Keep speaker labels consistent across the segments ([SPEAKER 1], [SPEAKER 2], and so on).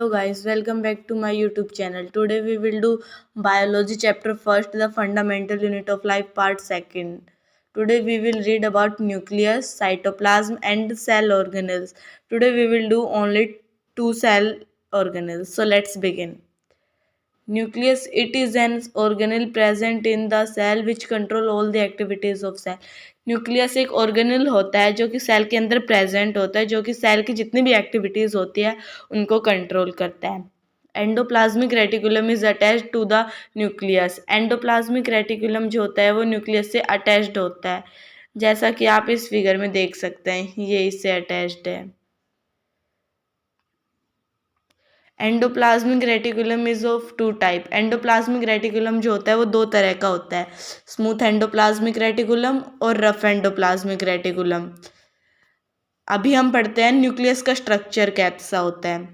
[SPEAKER 1] Hello guys, welcome back to my YouTube channel. Today we will do biology chapter first, the fundamental unit of life part second. Today we will read about nucleus, cytoplasm and cell organelles. Today we will do only two cell organelles. So let's begin. Nucleus, it is an organelle present in the cell which control all the activities of cell. Nucleus एक organelle होता है जो कि cell के अंदर present होता है, जो कि सेल की जितनी भी एक्टिविटीज होती है उनको कंट्रोल करता है. Endoplasmic reticulum is attached to the nucleus. Endoplasmic reticulum जो होता है वो न्यूक्लियस से अटैच्ड होता है, जैसा कि आप इस फिगर में देख सकते हैं, ये इससे अटैच्ड है. Endoplasmic reticulum is of two type. Endoplasmic reticulum जो होता है वो दो तरह का होता है, स्मूथ एंडोप्लाज्मिक रेटिकुलम और रफ एंडोप्लाज्मिक रेटिकुलम. अभी हम पढ़ते हैं न्यूक्लियस का स्ट्रक्चर कैसा होता है.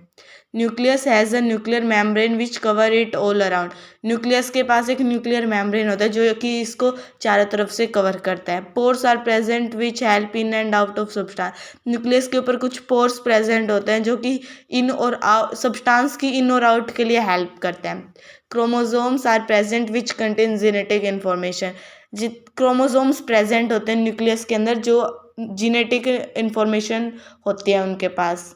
[SPEAKER 1] Nucleus has a nuclear membrane which cover it all around. Nucleus के पास एक न्यूक्लियर मेम्ब्रेन होता है जो कि इसको चारों तरफ से कवर करता है. Pores are present which help in and out of substance. Nucleus के ऊपर कुछ पोर्स प्रेजेंट होते हैं जो कि इन और सब्सटेंस की इन और आउट के लिए हेल्प करते हैं. Chromosomes are present which contain genetic information. Chromosomes present होते हैं न्यूक्लियस के अंदर जो जीनेटिक इंफॉर्मेशन होती है उनके पास.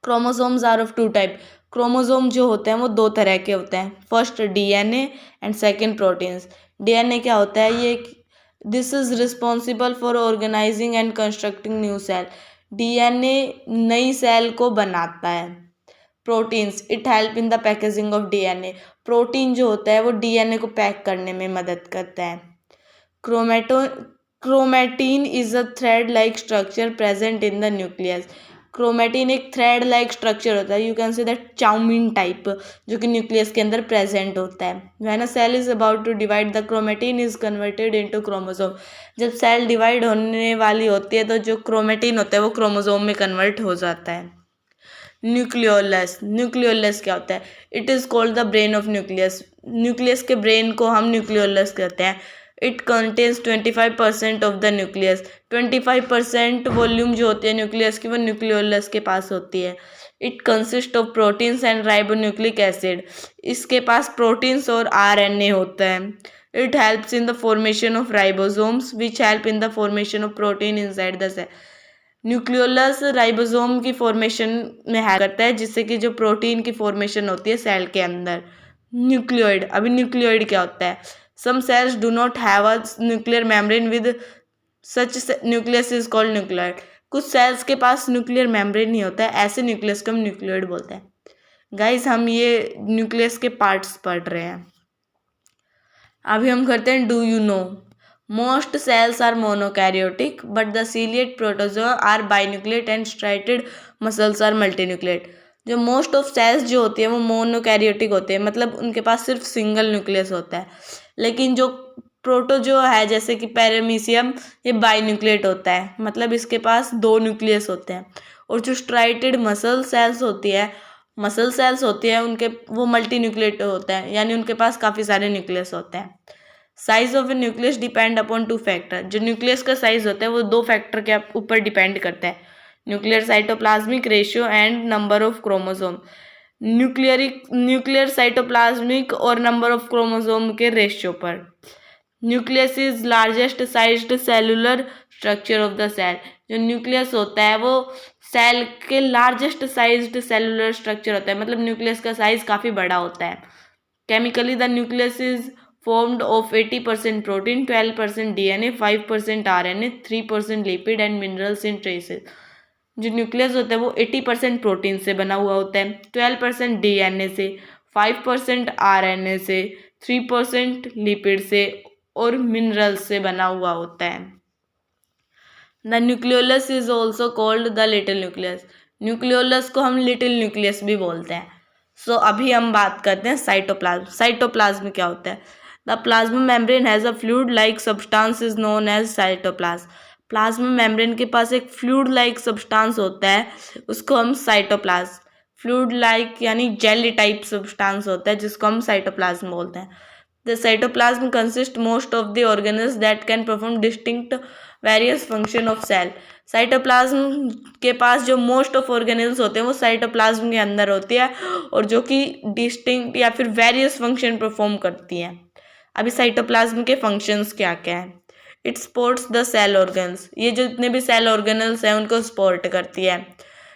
[SPEAKER 1] Chromosomes are of two type. Chromosome जो होते हैं वो दो तरह के होते हैं, first DNA and second proteins. DNA क्या होता है? ये this is responsible for organizing and constructing new cell. DNA नई सेल को बनाता है. Proteins, it help in the packaging of DNA. Protein जो होता है वो डीएनए को पैक करने में मदद करता है. Chromato chromatin is a thread like structure present in the nucleus. Chromatin एक थ्रेड लाइक स्ट्रक्चर होता है, you can say that chow mein type, जो कि न्यूक्लियस के अंदर प्रेजेंट होता है. When a cell is about to divide the chromatin is converted into chromosome. जब सेल डिवाइड होने वाली होती है तो जो क्रोमेटिन होता है वो क्रोमोसोम में कन्वर्ट हो जाता है. न्यूक्लियोलस. न्यूक्लियोलस क्या होता है? It is called the brain of nucleus. Nucleus के ब्रेन को हम न्यूक्लियोलस कहते हैं. It contains 25% of the nucleus. 25% volume जो होती है न्यूक्लियस की वो न्यूक्लियोलस के पास होती है. It consist of proteins and ribonucleic acid. इसके पास प्रोटीन्स और आरएनए होता है. It helps in the formation of ribosomes which help in the formation of protein inside the cell. Nucleolus ribosome की फॉर्मेशन में हेल्प करता है, जिससे कि जो प्रोटीन की फॉर्मेशन होती है सेल के अंदर. न्यूक्लियोइड. अभी न्यूक्लियोइड क्या होता है? Some cells do not have a nuclear membrane with such nucleus is called nucleoid. कुछ सेल्स के पास न्यूक्लियर मेम्ब्रेन नहीं होता है, ऐसे न्यूक्लियस को हम न्यूक्लियोइड बोलते हैं. गाइस, हम ये न्यूक्लियस के पार्ट्स पढ़ रहे हैं. अभी हम करते हैं do you know. Most cells are monokaryotic but the ciliate protozoa are binucleate and striated muscles are multinucleate. जो मोस्ट ऑफ सेल्स जो होती है वो मोनोकैरियोटिक होते हैं, मतलब उनके पास सिर्फ सिंगल न्यूक्लियस होता है. लेकिन जो प्रोटोजोआ है जैसे कि पैरामीशियम, ये बाइन्यूक्लिएट होता है, मतलब इसके पास दो न्यूक्लियस होते हैं. और जो स्ट्राइटेड मसल सेल्स होती है उनके वो मल्टी न्यूक्लिएट होते हैं, यानी उनके पास काफ़ी सारे न्यूक्लियस होते हैं. Size of A nucleus depend upon two factor. जो न्यूक्लियस का साइज होता है वो दो फैक्टर के ऊपर डिपेंड करता है, nuclear cytoplasmic ratio and number of chromosome. Nuclear cytoplasmic और नंबर ऑफ क्रोमोसोम के रेशियो पर. Nucleus is largest sized cellular structure of the cell. जो न्यूक्लियस होता है वो सेल के लार्जेस्ट साइज्ड सेलुलर स्ट्रक्चर होता है, मतलब न्यूक्लियस का साइज काफ़ी बड़ा होता है. Chemically the nucleus is formed of 80% protein, 12% DNA, 5% RNA, 3% lipid and minerals in traces. जो न्यूक्लियस होता है वो 80% प्रोटीन से बना हुआ होता है, 12% DNA से, 5% RNA से, 3% लिपिड से और मिनरल्स से बना हुआ होता है. The nucleolus is also called the little nucleus. Nucleolus को हम लिटिल न्यूक्लियस भी बोलते हैं. सो अभी हम बात करते हैं साइटोप्लाज्म. साइटोप्लाज्म क्या होता है? The plasma membrane has a fluid like substance is known as cytoplasm. Plasma membrane के पास एक फ्लूइड लाइक सब्सटेंस होता है, उसको हम साइटोप्लाज्म. फ्लूइड लाइक यानी जेली टाइप सब्सटेंस होता है जिसको हम साइटोप्लाज्म बोलते हैं. The cytoplasm consist most of the organelles that can perform distinct various function of cell. Cytoplasm के पास जो मोस्ट ऑफ ऑर्गेनेल्स होते हैं वो साइटोप्लाज्म के अंदर होती है और जो कि डिस्टिंक्ट या फिर वेरियस फंक्शन परफॉर्म करती हैं। अभी साइटोप्लाज्म के फंक्शंस क्या क्या हैं। It supports the cell organs, ये जो जितने भी सेल ऑर्गेनल्स हैं उनको सपोर्ट करती है।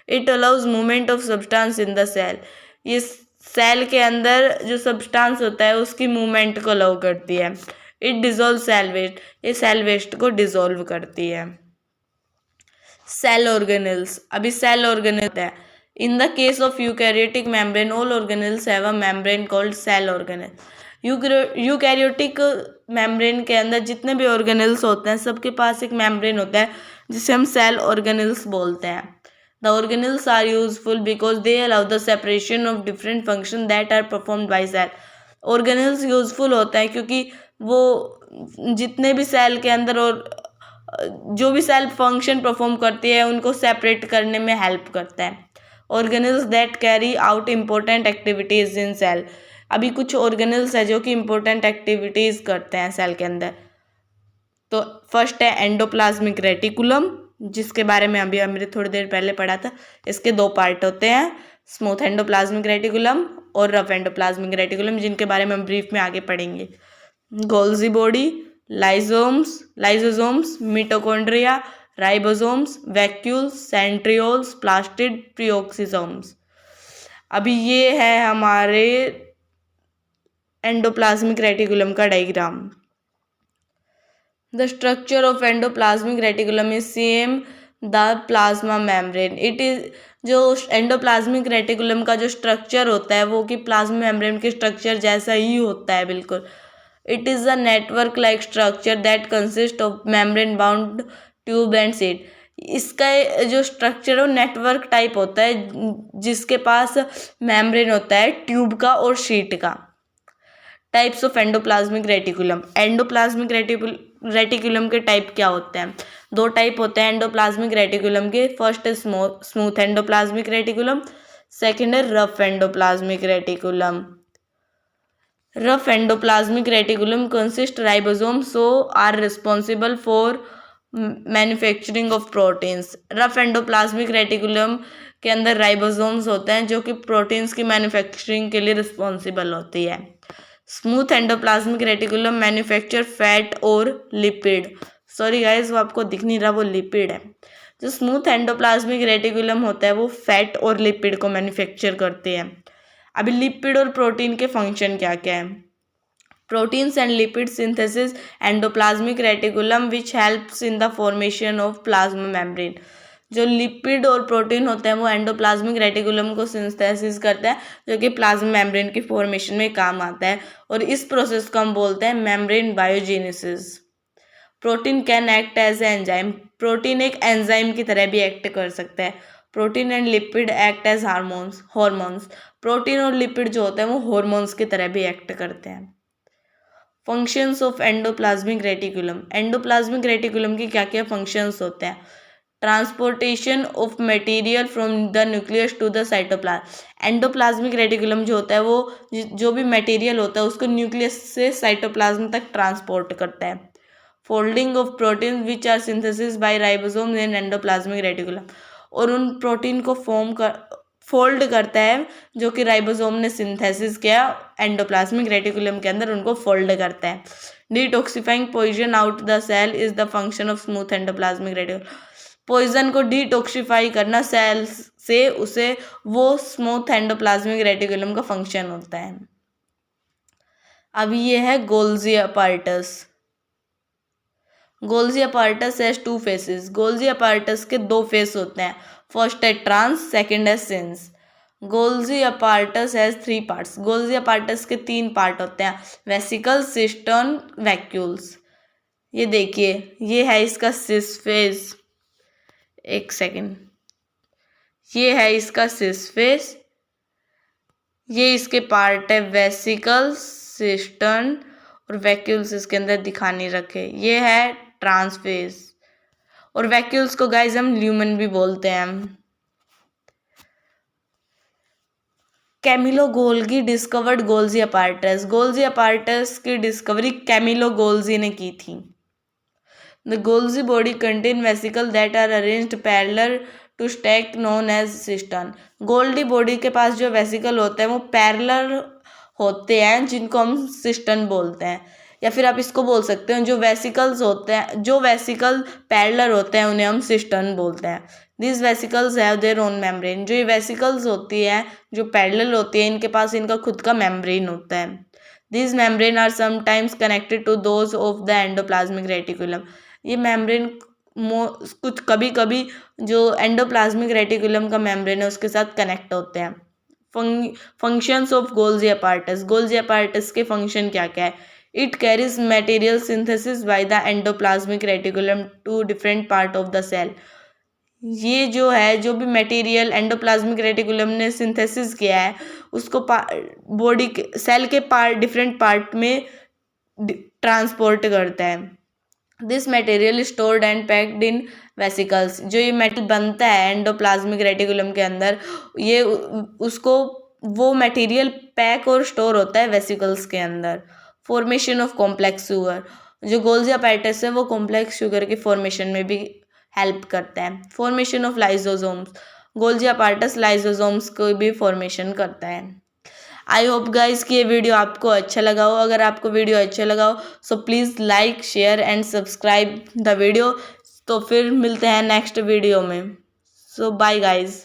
[SPEAKER 1] It allows movement of substance in the cell, ये सेल के अंदर जो सब्सटेंस होता है उसकी मूवमेंट को अलाउ करती है। इट डिजोल्व सेल वेस्ट, ये सेल वेस्ट को डिजोल्व करती है। सेल ऑर्गेनल्स, अभी सेल ऑर्गेनल है। In the case of eukaryotic membrane all organelles have a membrane called cell organelle. Eukaryotic membrane के अंदर जितने भी ऑर्गेनल्स होते हैं सबके पास एक मेम्ब्रेन होता है जिसे हम सेल ऑर्गेनल्स बोलते हैं। The organelles are useful because they allow the separation of different function that are performed by cell. Organelles useful होता है क्योंकि वो जितने भी सेल के अंदर और जो भी सेल फंक्शन परफॉर्म करती है उनको सेपरेट करने में हेल्प करता है। Organelles that carry out important activities in cell, अभी कुछ ऑर्गेनल्स है जो कि इम्पोर्टेंट एक्टिविटीज करते हैं सेल के अंदर। तो फर्स्ट है एंडोप्लाज्मिक रेटिकुलम, जिसके बारे में अभी हमने थोड़ी देर पहले पढ़ा था। इसके दो पार्ट होते हैं, स्मूथ एंडोप्लाज्मिक रेटिकुलम और रफ एंडोप्लाज्मिक रेटिकुलम, जिनके बारे में हम ब्रीफ में आगे पढ़ेंगे। Golgi body, lysosomes, mitochondria, ribosomes, vacuoles, centrioles, plastid, peroxisomes. अभी ये है हमारे एंडोप्लाज्मिक रेटिकुलम का diagram. The structure of endoplasmic reticulum is same the plasma membrane. It is, जो एंडोप्लाज्मिक रेटिकुलम का जो स्ट्रक्चर होता है वो कि प्लाज्मा मेम्ब्रेन के स्ट्रक्चर जैसा ही होता है बिल्कुल। It is a network like structure that consist of membrane bound tube and seat. इसका जो स्ट्रक्चर है वो नेटवर्क टाइप होता है जिसके पास मेम्ब्रेन होता है ट्यूब का और शीट का। Types of endoplasmic reticulum, endoplasmic reticulum के टाइप क्या होते हैं। दो टाइप होते हैं एंडोप्लाज्मिक रेटिकुलम के। फर्स्ट है स्मूथ एंडोप्लाज्मिक रेटिकुलम, सेकंड है rough endoplasmic reticulum. Rough endoplasmic reticulum consist ribosome so are responsible for manufacturing of proteins. Rough endoplasmic reticulum के अंदर राइबोसोम्स होते हैं जो कि प्रोटीन्स की मैन्युफैक्चरिंग के लिए रिस्पॉन्सिबल होती है। Smooth endoplasmic reticulum manufacture fat और लिपिड, सॉरी गाइस वो आपको दिख नहीं रहा, वो लिपिड है। जो स्मूथ एंडोप्लाज्मिक रेटिकुलम होता है वो फैट और लिपिड को मैन्युफैक्चर करते हैं। अभी लिपिड और प्रोटीन के फंक्शन क्या क्या है। Proteins and lipid synthesis endoplasmic reticulum which helps in the formation of plasma membrane. जो लिपिड और प्रोटीन होते हैं वो एंडोप्लाज्मिक रेटिकुलम को सिंथेसिस करता है जो कि प्लाज्मा मेम्ब्रेन की फॉर्मेशन में काम आता है और इस प्रोसेस को हम बोलते हैं membrane biogenesis. Protein can act as enzyme, protein एक एंजाइम की तरह भी एक्ट कर सकता है। Protein and lipid act as hormones, protein और लिपिड जो होते हैं वो हॉर्मोन्स की तरह भी एक्ट करते हैं। Functions of endoplasmic reticulum, endoplasmic reticulum की क्या क्या फंक्शंस होते हैं। Transportation of material from the nucleus to the cytoplasm, endoplasmic reticulum जो होता है वो जो भी मटेरियल होता है उसको न्यूक्लियस से साइटोप्लाज्म तक ट्रांसपोर्ट करता है। Folding of protein which are synthesis by ribosome in endoplasmic reticulum, और उन प्रोटीन को फोल्ड करता है जो कि राइबोसोम ने सिंथेसिस किया एंडोप्लाज्मिक रेटिकुलम के अंदर, उनको फोल्ड करता है। Detoxifying poison out the cell is the function of smooth endoplasmic reticulum, poison को डिटॉक्सिफाई करना सेल से, उसे वो स्मूथ एंडोप्लाज्मिक रेटिकुलम का फंक्शन होता है। अब ये है Golgi apparatus. Golgi apparatus has two faces, Golgi apparatus के दो फेस होते हैं, फर्स्ट है ट्रांस, सेकंड है सिंस। Golgi apparatus has three parts, Golgi apparatus के तीन पार्ट होते हैं, वेसिकल, सिस्टर्न, वैक्यूल्स। ये देखिए ये है इसका सिस फेस, एक सेकेंड, ये है इसका सिस फेस, ये इसके पार्ट है वेसिकल, सिस्टर्न और वैक्यूल्स इसके अंदर दिखा नहीं रखे। ये है ट्रांसफेस और वैक्यूल्स को गाइज हम ल्यूमेन भी बोलते हैं। Camillo Golgi discovered Golgi apparatus, Golgi apparatus की डिस्कवरी कैमिलो गोल्जी ने की थी। The Golgi body contain vesicle that are arranged parallel to stack known as cisternae. Golgi body के पास जो वेसिकल होते हैं वो पैरेलल होते हैं, जिनको हम सिस्टन बोलते हैं। या फिर आप इसको बोल सकते हैं जो वेसिकल्स होते हैं, जो वेसिकल पैरेलल होते हैं उन्हें हम सिस्टन बोलते हैं। This vesicles have their own membrane. जो ये वेसिकल्स होती है जो पैरेलल होती है, इनके पास इनका खुद का मेम्ब्रेन होता है। This membrane are sometimes connected to those of the endoplasmic reticulum. ये मेम्ब्रेन कुछ कभी कभी जो एंडोप्लाज्मिक रेटिकुलम का मेम्ब्रेन है उसके साथ कनेक्ट होते हैं। Functions of Golgi apparatus. Golgi apparatus के फंक्शन क्या क्या है? It carries material synthesis by the endoplasmic reticulum to different part of the cell. ये जो है, जो भी मटेरियल एंडोप्लाज्मिक रेटिकुलम ने सिंथेसिस किया है उसको बॉडी के सेल के पार्ट, डिफरेंट पार्ट में ट्रांसपोर्ट करता है। This material stored and packed in vesicles. जो ये मेटल बनता है एंडोप्लाज्मिक रेटिकुलम के अंदर, ये उसको वो मटेरियल पैक और स्टोर होता है वेसिकल्स के अंदर। Formation of complex sugar. जो गोल्जी अपार्टस है वो कॉम्प्लेक्स शुगर की फॉर्मेशन में भी हेल्प करता है। Formation of lysosomes. Golgi apparatus lysosomes को भी फॉर्मेशन करता है। आई होप गाइस कि ये वीडियो आपको अच्छा लगा हो। अगर आपको वीडियो अच्छा लगा हो so please like, share and subscribe the video. तो फिर मिलते हैं नेक्स्ट वीडियो में। सो बाय गाइस।